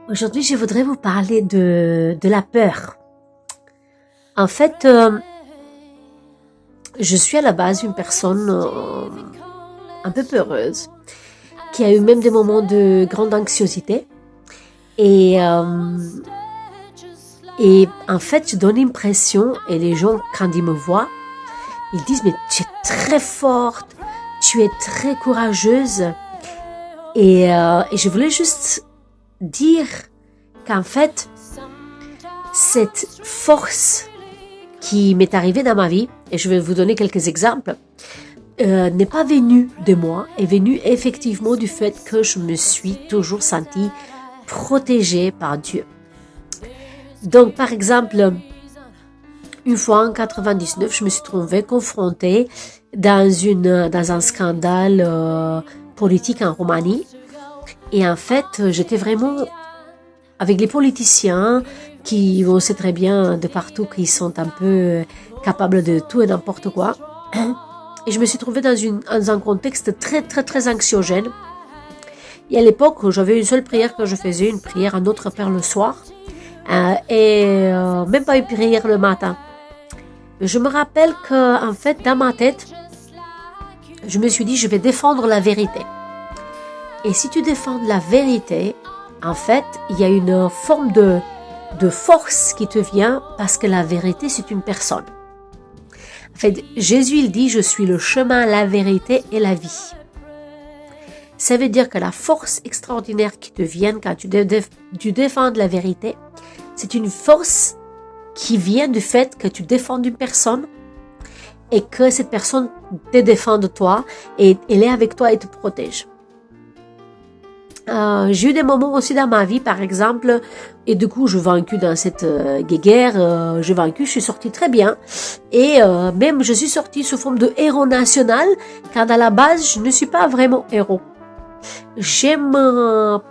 Aujourd'hui, je voudrais vous parler de la peur. En fait, je suis à la base une personne un peu peureuse, qui a eu même des moments de grande anxiété. Et, euh, et en fait, je donne l'impression, et les gens, quand ils me voient, ils disent, mais tu es très forte, tu es très courageuse. Et je voulais juste dire qu'en fait, cette force qui m'est arrivée dans ma vie, et je vais vous donner quelques exemples, n'est pas venue de moi, est venue effectivement du fait que je me suis toujours sentie protégée par Dieu. Donc, par exemple, une fois en 99, je me suis trouvée confrontée dans un scandale politique en Roumanie. Et en fait, j'étais vraiment avec les politiciens qui, on sait très bien de partout qu'ils sont un peu capables de tout et n'importe quoi. Et je me suis trouvée dans un contexte très anxiogène. Et à l'époque, j'avais une seule prière que je faisais, une prière à Notre Père le soir, même pas une prière le matin. Je me rappelle que, en fait, dans ma tête, je me suis dit, je vais défendre la vérité. Et si tu défends la vérité, en fait, il y a une forme de force qui te vient parce que la vérité, c'est une personne. En fait, Jésus, il dit, je suis le chemin, la vérité et la vie. Ça veut dire que la force extraordinaire qui te vient quand tu défends la vérité, c'est une force qui vient du fait que tu défends une personne et que cette personne te défend de toi et elle est avec toi et te protège. J'ai eu des moments aussi dans ma vie, par exemple, et du coup, je vaincu dans cette guerre, je suis sortie très bien, et même je suis sortie sous forme de héros national, quand à la base, je ne suis pas vraiment héros. J'aime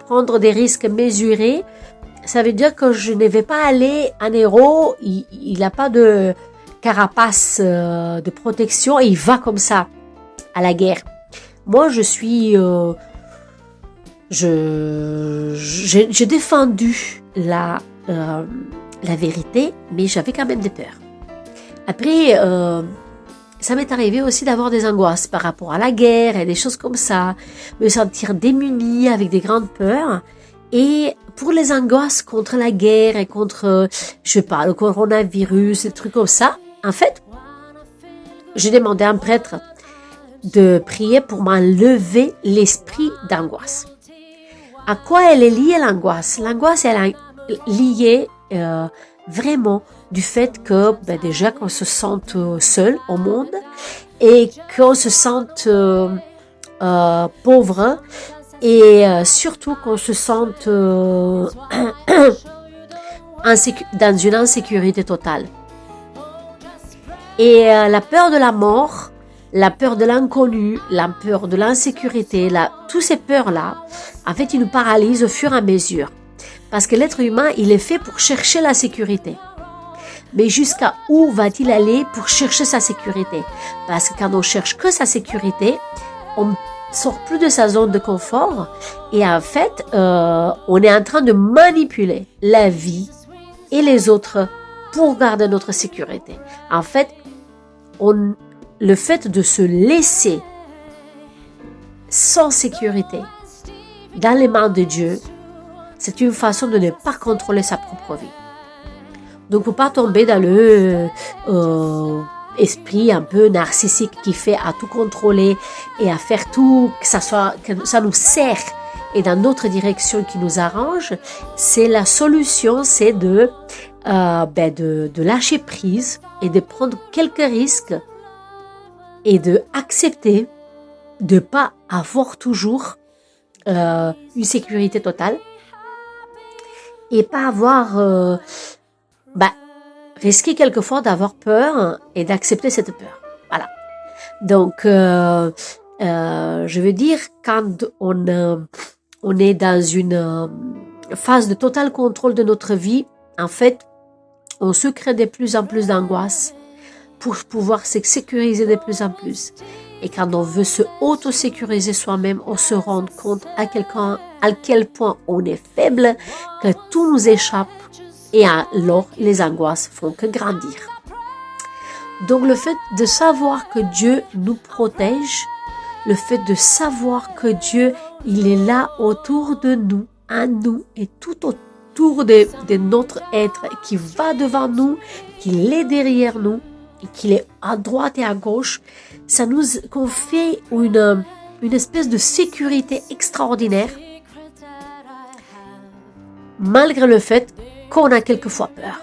prendre des risques mesurés, ça veut dire que je ne vais pas aller en héros, il n'a pas de carapace de protection, et il va comme ça à la guerre. Moi, je suis... J'ai défendu la vérité, mais j'avais quand même des peurs. Après, ça m'est arrivé aussi d'avoir des angoisses par rapport à la guerre et des choses comme ça, me sentir démunie avec des grandes peurs. Et pour les angoisses contre la guerre et contre, je sais pas, le coronavirus, des trucs comme ça, en fait, j'ai demandé à un prêtre de prier pour m'enlever l'esprit d'angoisse. À quoi elle est liée l'angoisse? L'angoisse, elle est liée vraiment du fait que déjà qu'on se sente seul au monde et qu'on se sente pauvre et surtout qu'on se sente dans une insécurité totale. Et la peur de la mort, la peur de l'inconnu, la peur de l'insécurité, toutes ces peurs-là, en fait, ils nous paralysent au fur et à mesure. Parce que l'être humain, il est fait pour chercher la sécurité. Mais jusqu'à où va-t-il aller pour chercher sa sécurité? Parce que quand on cherche que sa sécurité, on ne sort plus de sa zone de confort. Et en fait, on est en train de manipuler la vie et les autres pour garder notre sécurité. En fait, le fait de se laisser sans sécurité dans les mains de Dieu, c'est une façon de ne pas contrôler sa propre vie. Donc, faut pas tomber dans le esprit un peu narcissique qui fait à tout contrôler et à faire tout que ça nous sert et dans notre direction qui nous arrange. C'est la solution, c'est de lâcher prise et de prendre quelques risques et de accepter de pas avoir toujours une sécurité totale et pas avoir risquer quelquefois d'avoir peur et d'accepter cette peur. Voilà. Donc je veux dire, quand on est dans une phase de total contrôle de notre vie, en fait, on se crée de plus en plus d'angoisse pour pouvoir se sécuriser de plus en plus. Et quand on veut se auto-sécuriser soi-même, on se rend compte à quel point on est faible, que tout nous échappe. Et alors, les angoisses font que grandir. Donc, le fait de savoir que Dieu nous protège, le fait de savoir que Dieu, il est là autour de nous, à nous et tout autour de notre être, qui va devant nous, qu'il est derrière nous, et qu'il est à droite et à gauche, ça nous confère une espèce de sécurité extraordinaire, malgré le fait qu'on a quelquefois peur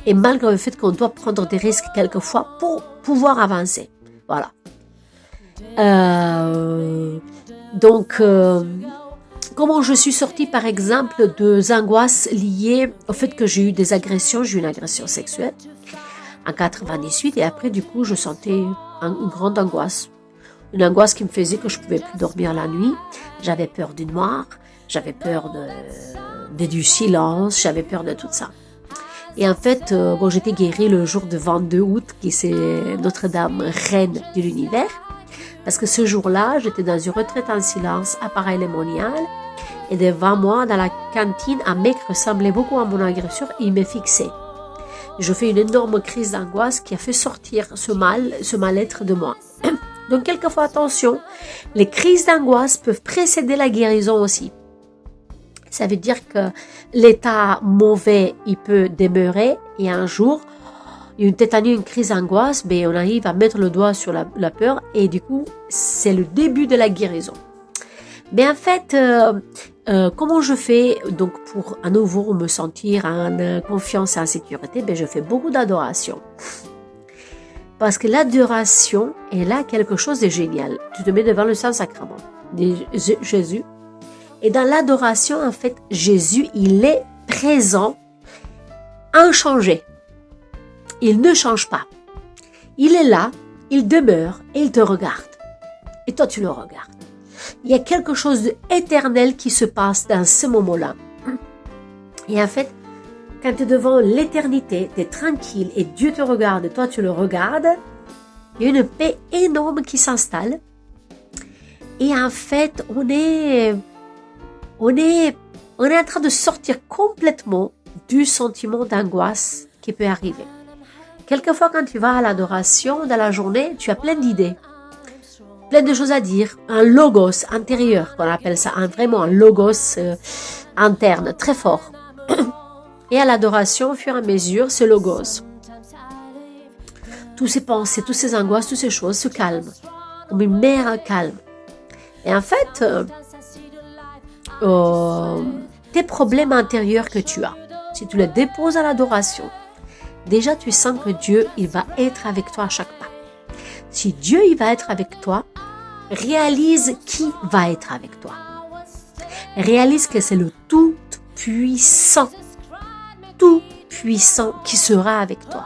et malgré le fait qu'on doit prendre des risques quelquefois pour pouvoir avancer. Voilà. Donc, comment je suis sortie par exemple de angoisses liées au fait que j'ai eu des agressions, j'ai eu une agression sexuelle en 98 et après du coup je sentais une grande angoisse. Une angoisse qui me faisait que je ne pouvais plus dormir la nuit. J'avais peur du noir, j'avais peur du silence, j'avais peur de tout ça. Et en fait, j'étais guérie le jour de 22 août, qui c'est Notre-Dame, reine de l'univers. Parce que ce jour-là, j'étais dans une retraite en silence à Paray-le-Monial. Et devant moi, dans la cantine, un mec ressemblait beaucoup à mon agresseur et il me fixait. Je fais une énorme crise d'angoisse qui a fait sortir ce mal-être de moi. Donc, quelquefois, attention, les crises d'angoisse peuvent précéder la guérison aussi. Ça veut dire que l'état mauvais, il peut demeurer et un jour, une tétanie, une crise d'angoisse, on arrive à mettre le doigt sur la peur et du coup, c'est le début de la guérison. Mais en fait, comment je fais donc pour à nouveau me sentir en confiance et en sécurité? Je fais beaucoup d'adoration. Parce que l'adoration est là quelque chose de génial. Tu te mets devant le Saint-Sacrement de Jésus. Et dans l'adoration, en fait, Jésus, il est présent, inchangé. Il ne change pas. Il est là, il demeure et il te regarde. Et toi, tu le regardes. Il y a quelque chose d'éternel qui se passe dans ce moment-là. Et en fait, quand tu es devant l'éternité, tu es tranquille et Dieu te regarde et toi, tu le regardes, il y a une paix énorme qui s'installe. Et en fait, on est en train de sortir complètement du sentiment d'angoisse qui peut arriver. Quelquefois, quand tu vas à l'adoration dans la journée, tu as plein d'idées, plein de choses à dire, un logos intérieur, qu'on appelle ça, vraiment un logos interne, très fort. Et à l'adoration, au fur et à mesure, ce logos, tous ces pensées, toutes ces angoisses, toutes ces choses se calment, comme une mer calme. Et en fait, tes problèmes intérieurs que tu as, si tu les déposes à l'adoration, déjà tu sens que Dieu, il va être avec toi à chaque pas. Si Dieu, il va être avec toi, réalise qui va être avec toi. Réalise que c'est le Tout-Puissant qui sera avec toi.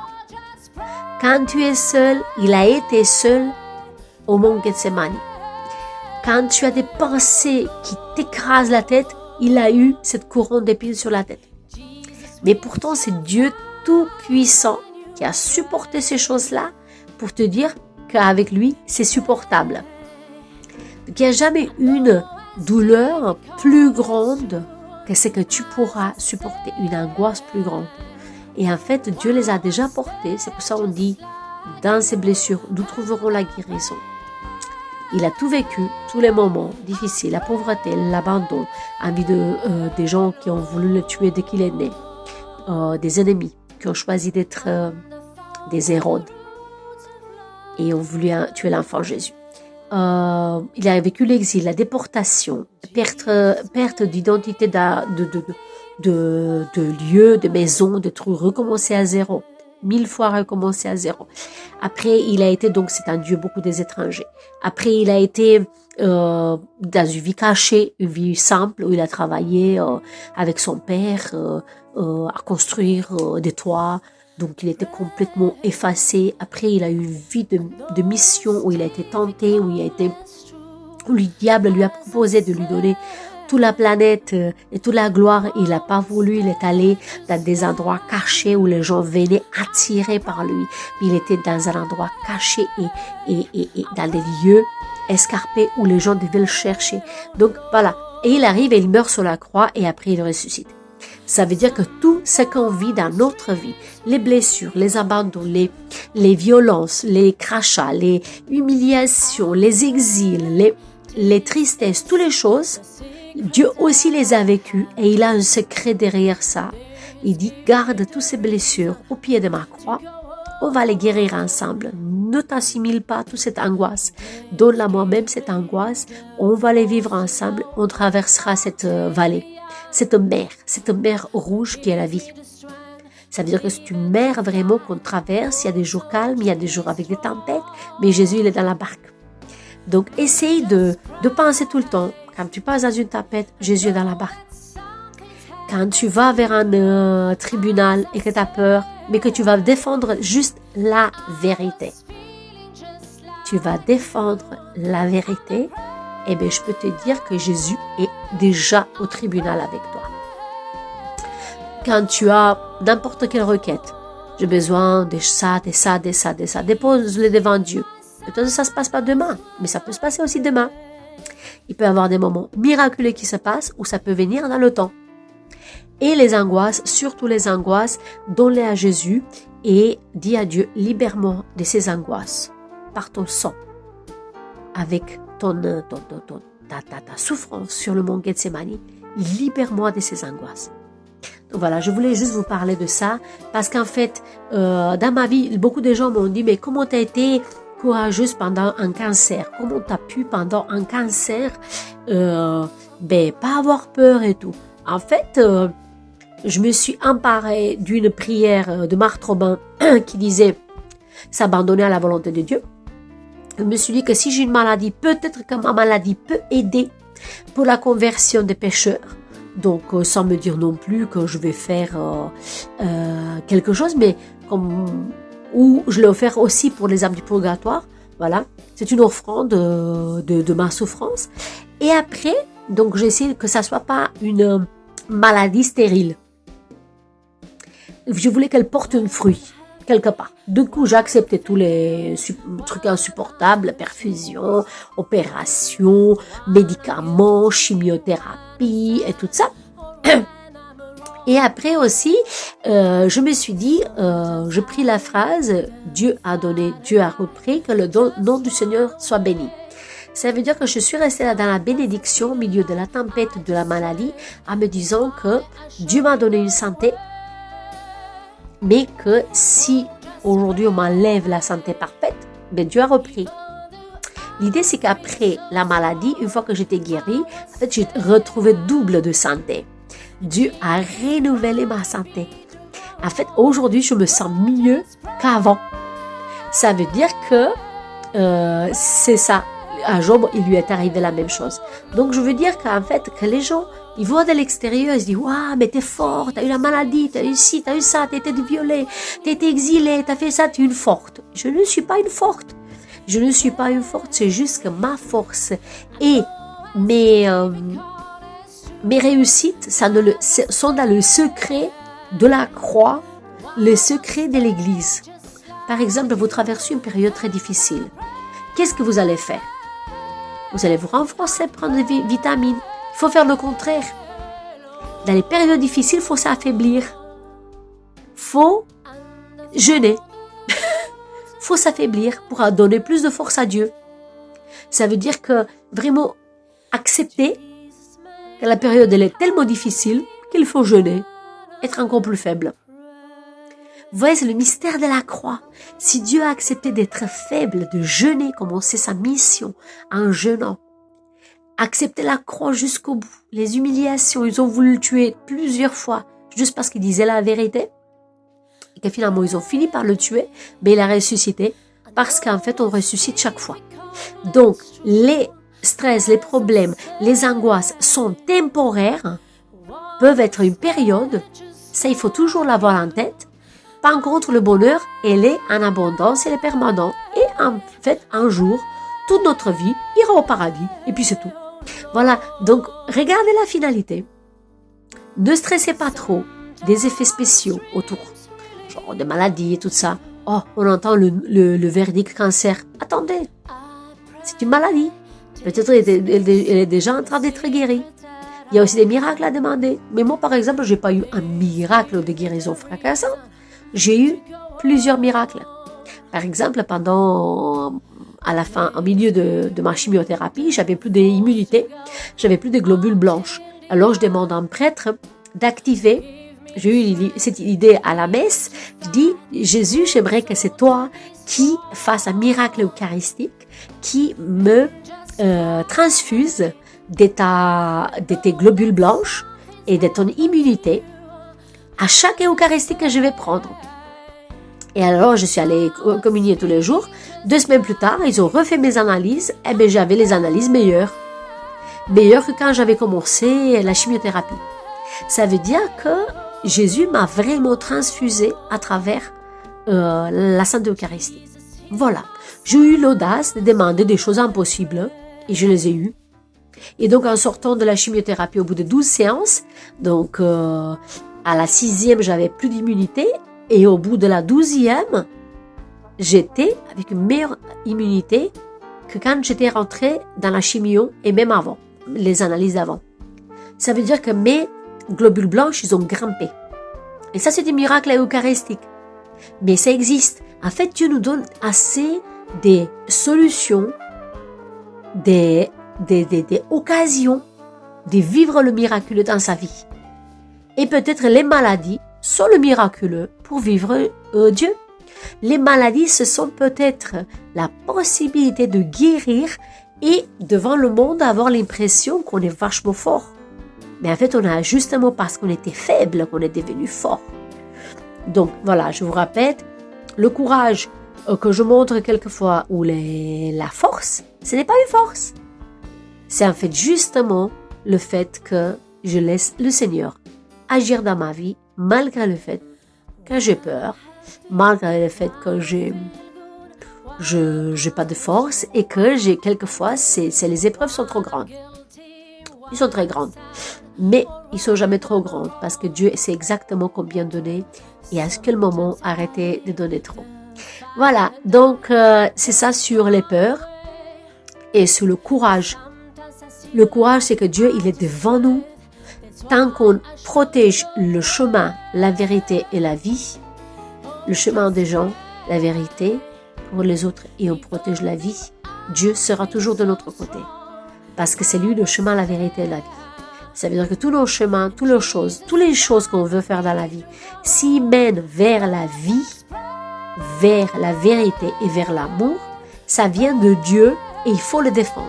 Quand tu es seul, il a été seul au mont Gethsemane. Quand tu as des pensées qui t'écrasent la tête, il a eu cette couronne d'épines sur la tête. Mais pourtant, c'est Dieu Tout-Puissant qui a supporté ces choses-là pour te dire qu'avec lui, c'est supportable. Donc, il n'y a jamais une douleur plus grande que ce que tu pourras supporter, une angoisse plus grande. Et en fait, Dieu les a déjà portées. C'est pour ça qu'on dit, dans ces blessures, nous trouverons la guérison. Il a tout vécu, tous les moments difficiles, la pauvreté, l'abandon, envie des gens qui ont voulu le tuer dès qu'il est né, des ennemis qui ont choisi d'être des Hérodes et ont voulu tuer l'enfant Jésus. Il a vécu l'exil, la déportation, perte d'identité de lieu, de maison, de tout recommencer à zéro. 1000 fois recommencer à zéro. Après, il a été, donc c'est un Dieu beaucoup des étrangers. Après, il a été dans une vie cachée, une vie simple, où il a travaillé avec son père à construire des toits. Donc, il était complètement effacé. Après, il a eu une vie de mission où il a été tenté, où le diable lui a proposé de lui donner toute la planète et toute la gloire, il n'a pas voulu, il est allé dans des endroits cachés où les gens venaient attirés par lui. Mais il était dans un endroit caché et dans des lieux escarpés où les gens devaient le chercher. Donc voilà, et il arrive et il meurt sur la croix et après il ressuscite. Ça veut dire que tout ce qu'on vit dans notre vie, les blessures, les abandons, les violences, les crachats, les humiliations, les exils, les tristesses, toutes les choses, Dieu aussi les a vécues et il a un secret derrière ça. Il dit, garde toutes ces blessures au pied de ma croix, on va les guérir ensemble. Ne t'assimile pas à toute cette angoisse. Donne-la moi-même cette angoisse, on va les vivre ensemble, on traversera cette vallée. Cette mer rouge qui est la vie. Ça veut dire que c'est une mer vraiment qu'on traverse, il y a des jours calmes, il y a des jours avec des tempêtes, mais Jésus il est dans la barque. Donc essaye de penser tout le temps, quand tu passes dans une tempête, Jésus est dans la barque. Quand tu vas vers un tribunal et que tu as peur, mais que tu vas défendre juste la vérité. Tu vas défendre la vérité, eh bien, je peux te dire que Jésus est déjà au tribunal avec toi. Quand tu as n'importe quelle requête, j'ai besoin de ça, de ça, de ça, de ça, dépose-le devant Dieu. Peut-être que ça ne se passe pas demain, mais ça peut se passer aussi demain. Il peut y avoir des moments miraculeux qui se passent ou ça peut venir dans le temps. Et les angoisses, surtout les angoisses, donne-les à Jésus et dis à Dieu, libère-moi de ces angoisses par ton sang, avec ta souffrance sur le mont Gethsémani, libère-moi de ces angoisses. Donc voilà, je voulais juste vous parler de ça, parce qu'en fait, dans ma vie, beaucoup de gens m'ont dit, mais comment tu as été courageuse pendant un cancer? Comment tu as pu pendant un cancer pas avoir peur et tout? En fait, je me suis emparée d'une prière de Marthe Robin qui disait s'abandonner à la volonté de Dieu. Je me suis dit que si j'ai une maladie, peut-être que ma maladie peut aider pour la conversion des pécheurs. Donc, sans me dire non plus que je vais faire quelque chose, mais ou je l'ai offert aussi pour les âmes du purgatoire. Voilà, c'est une offrande de ma souffrance. Et après, donc j'ai essayé que ça soit pas une maladie stérile. Je voulais qu'elle porte un fruit. Quelque part. Du coup, j'ai accepté tous les trucs insupportables, perfusion, opération, médicaments, chimiothérapie et tout ça. Et après aussi, je me suis dit, je pris la phrase, Dieu a donné, Dieu a repris, que le nom du Seigneur soit béni. Ça veut dire que je suis restée là dans la bénédiction au milieu de la tempête de la maladie, en me disant que Dieu m'a donné une santé, mais que si aujourd'hui on m'enlève la santé parfaite, ben Dieu a repris. L'idée c'est qu'après la maladie, une fois que j'étais guérie, en fait j'ai retrouvé double de santé. Dieu a renouvelé ma santé. En fait aujourd'hui je me sens mieux qu'avant. Ça veut dire que c'est ça. À Job, il lui est arrivé la même chose. Donc je veux dire qu'en fait que les gens ils voient de l'extérieur, ils se disent « Waouh, mais t'es fort, t'as eu la maladie, t'as eu ci, t'as eu ça, t'as été violée, t'as été exilée, t'as fait ça, t'es une forte. » Je ne suis pas une forte. Je ne suis pas une forte, c'est juste que ma force et mes réussites sont dans le secret de la croix, le secret de l'Église. Par exemple, vous traversez une période très difficile. Qu'est-ce que vous allez faire? Vous allez vous renforcer, prendre des vitamines. Il faut faire le contraire. Dans les périodes difficiles, il faut s'affaiblir. Il faut jeûner. Il faut s'affaiblir pour donner plus de force à Dieu. Ça veut dire que vraiment accepter que la période elle est tellement difficile qu'il faut jeûner, être encore plus faible. Vous voyez, c'est le mystère de la croix. Si Dieu a accepté d'être faible, de jeûner, commencer sa mission en jeûnant, accepter la croix jusqu'au bout, les humiliations, ils ont voulu le tuer plusieurs fois, juste parce qu'il disait la vérité, et que finalement ils ont fini par le tuer, mais il a ressuscité, parce qu'en fait on ressuscite chaque fois. Donc, les stress, les problèmes, les angoisses sont temporaires, peuvent être une période, ça il faut toujours l'avoir en tête. Par contre, le bonheur, elle est en abondance, elle est permanente. Et en fait, un jour, toute notre vie ira au paradis. Et puis c'est tout. Voilà, donc regardez la finalité. Ne stressez pas trop des effets spéciaux autour, genre des maladies et tout ça. Oh, on entend le verdict cancer. Attendez, c'est une maladie. Peut-être elle est déjà en train d'être guérie. Il y a aussi des miracles à demander. Mais moi, par exemple, j'ai pas eu un miracle de guérison fracassant. J'ai eu plusieurs miracles. Par exemple, à la fin, au milieu de ma chimiothérapie, j'avais plus d'immunité, j'avais plus de globules blanches. Alors, je demande à un prêtre d'activer. J'ai eu cette idée à la messe. Je dis, Jésus, j'aimerais que c'est toi qui fasses un miracle eucharistique, qui me transfuse de tes globules blanches et de ton immunité à chaque Eucharistie que je vais prendre. Et alors, je suis allée communier tous les jours. 2 semaines plus tard, ils ont refait mes analyses. Et bien, j'avais les analyses meilleures. Meilleures que quand j'avais commencé la chimiothérapie. Ça veut dire que Jésus m'a vraiment transfusé à travers la Sainte Eucharistie. Voilà. J'ai eu l'audace de demander des choses impossibles et je les ai eues. Et donc, en sortant de la chimiothérapie au bout de 12 séances, donc à la 6e, j'avais plus d'immunité. Et au bout de la 12e, j'étais avec une meilleure immunité que quand j'étais rentrée dans la chimio et même avant, les analyses d'avant. Ça veut dire que mes globules blanches, ils ont grimpé. Et ça, c'est un miracle eucharistique. Mais ça existe. En fait, Dieu nous donne assez des solutions, des occasions de vivre le miraculeux dans sa vie. Et peut-être les maladies sont le miraculeux pour vivre Dieu. Les maladies, ce sont peut-être la possibilité de guérir et devant le monde avoir l'impression qu'on est vachement fort. Mais en fait, on a justement parce qu'on était faible qu'on est devenu fort. Donc voilà, je vous répète, le courage que je montre quelquefois ou la force, ce n'est pas une force. C'est en fait justement le fait que je laisse le Seigneur agir dans ma vie malgré le fait que j'ai peur, malgré le fait que j'ai pas de force et que quelquefois les épreuves sont trop grandes. Ils sont très grandes, mais ils sont jamais trop grandes parce que Dieu sait exactement combien donner et à quel moment arrêter de donner trop. Voilà, donc c'est ça sur les peurs et sur le courage. Le courage, c'est que Dieu, il est devant nous. Tant qu'on protège le chemin, la vérité et la vie, le chemin des gens, la vérité pour les autres et on protège la vie, Dieu sera toujours de notre côté. Parce que c'est lui le chemin, la vérité et la vie. Ça veut dire que tous nos chemins, toutes les choses qu'on veut faire dans la vie, s'ils mènent vers la vie, vers la vérité et vers l'amour, ça vient de Dieu et il faut le défendre.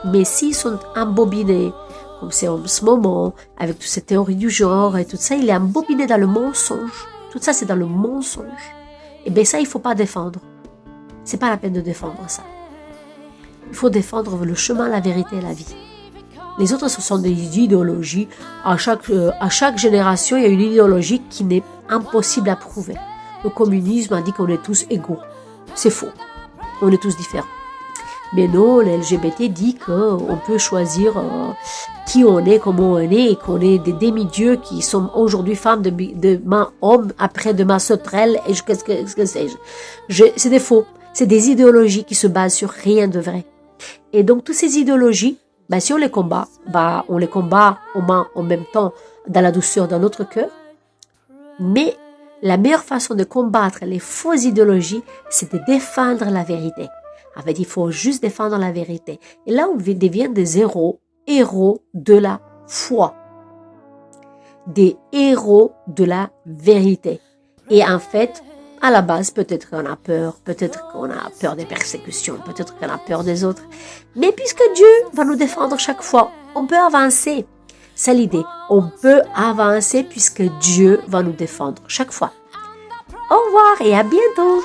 Mais s'ils sont embobinés, comme c'est en ce moment, avec toutes ces théories du genre et tout ça, il est embobiné dans le mensonge. Tout ça, c'est dans le mensonge. Et bien ça, il ne faut pas défendre. C'est pas la peine de défendre ça. Il faut défendre le chemin, la vérité et la vie. Les autres, ce sont des idéologies. À chaque génération, il y a une idéologie qui n'est impossible à prouver. Le communisme a dit qu'on est tous égaux. C'est faux. On est tous différents. Mais non, le LGBT dit qu'on peut choisir qui on est, comment on est, et qu'on est des demi-dieux qui sont aujourd'hui femmes, demain hommes, après demain sauterelles, et qu'est-ce que c'est. C'est des faux. C'est des idéologies qui se basent sur rien de vrai. Et donc, toutes ces idéologies, si on les combat, on les combat en même temps dans la douceur dans notre cœur. Mais la meilleure façon de combattre les fausses idéologies, c'est de défendre la vérité. En fait, il faut juste défendre la vérité. Et là, on devient des héros de la foi. Des héros de la vérité. Et en fait, à la base, peut-être qu'on a peur des persécutions, peut-être qu'on a peur des autres. Mais puisque Dieu va nous défendre chaque fois, on peut avancer. C'est l'idée. On peut avancer puisque Dieu va nous défendre chaque fois. Au revoir et à bientôt.